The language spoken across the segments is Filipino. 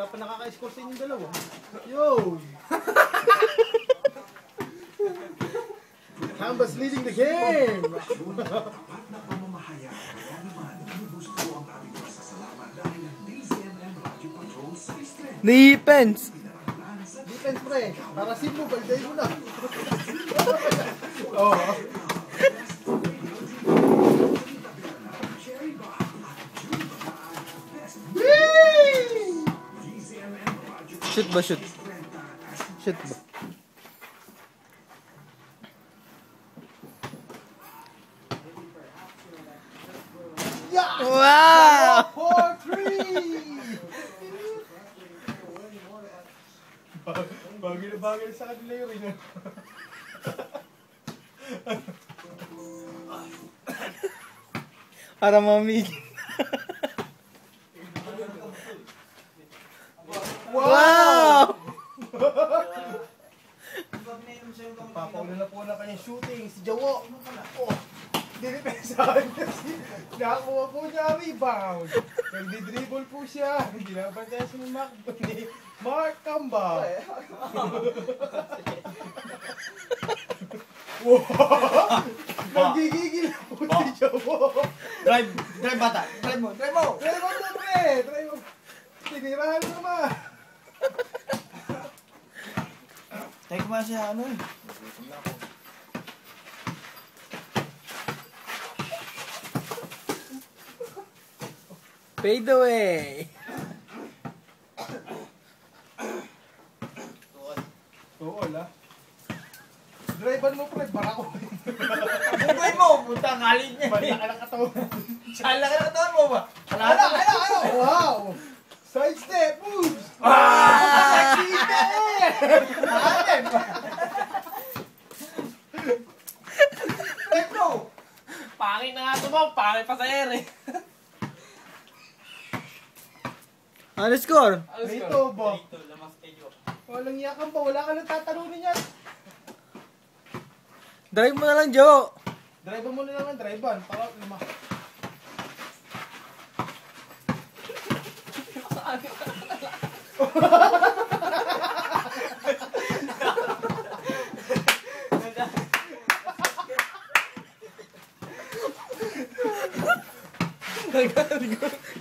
wala pa nakaka-score sa inyong dalawa. Yo! Cambas leading the game! Defense! Defense pre, para simple, balday mo na. Oh. Shoot ba, shoot? Shoot ba? Yeah! Wow! 4-3! Bagay na bagay sa kanila yung rin. Para mamigil. Wow! Papaula na po na kanyang shooting si Jawo. Oh, dinipensahan kasi nakakuha po niya rebound. Nagdi-dribble po siya. Hindi na bantayan si Mark Camba. Wow! Nagigigil na po si Jawo. Drive bata. Drive mo. Drive mo na pre. Drive mo. Tinirahan mo naman. Take mo siya ano eh. Fade away. Tuol ah. Drivean mo pre, barako. Bugoy mo, punta ngalid niya. Malaki na katawan. Saan lang ka katawan mo ba? Ano? Wow! Side step, moves! Sexy Tekno! Pangit na nga ito mo, pangit pa sa ere. Ano score? Ito ba? Ito, lamas kayo. Walang yakan ba? Wala ka nang tatalunin yan. Drive mo na lang, Joe. Drive mo na lang ang drivean. Para lima.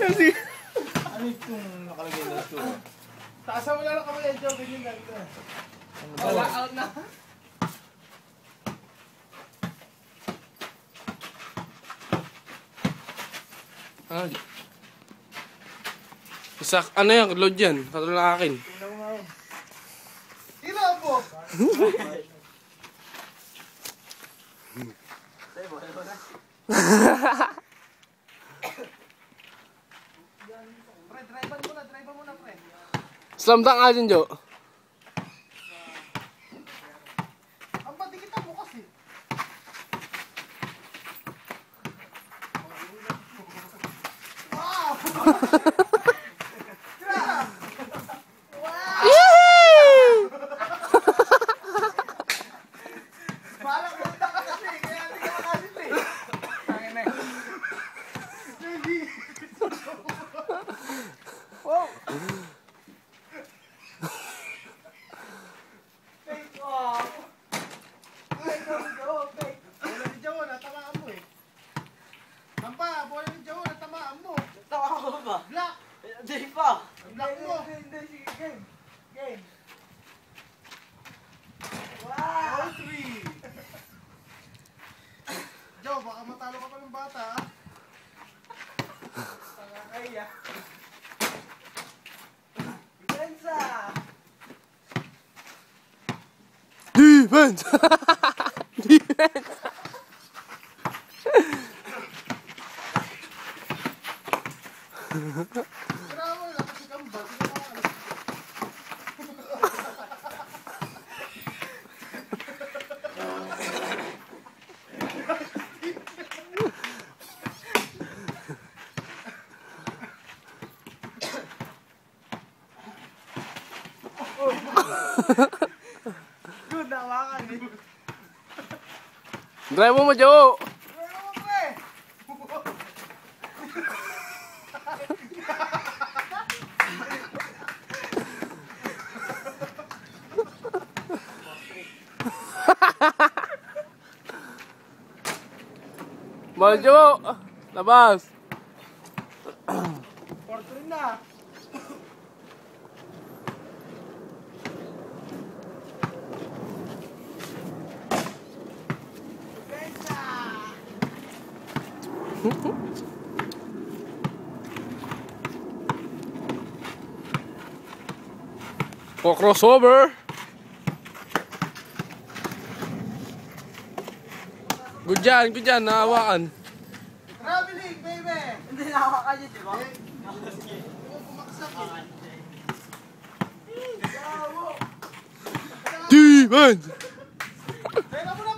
Kasi... Ano itong nakalagay na ito? Taasan mo lang ang kamay, Joe. Ganyan lang ito. Wala out na. Isak, ano yan? Load yan. Katulad ng akin. Ila po! Pre, drivean mo na, pre. Slam dunk nga din, Joe. Ang patikita mo kasi. Wow! Parang punta ka kasi, kaya hindi ka makalit eh. Tangin na. Wow! Fake wow! Fake go, fake. Bola ni Jawo, natamaan mo eh. Nampa, bola ni Jawo, natamaan mo. Tawa ko ba? Block! Hindi pa. Block mo. Hindi, sige, game. Game. Wow! 3! Jawo, baka matalo ka pa ng bata ah. Kaya. Depensa. Defense! Defense! Tara mo, kasi kambal. Good, nawakan eh. Drive mo, Joe! Ball, Jawo! Labas! 4-3 na. Depensa! Crossover! Good dyan, nahawakan. Traveling, baby! Hindi na ako kanya, di ba? Defense! Kaya mo na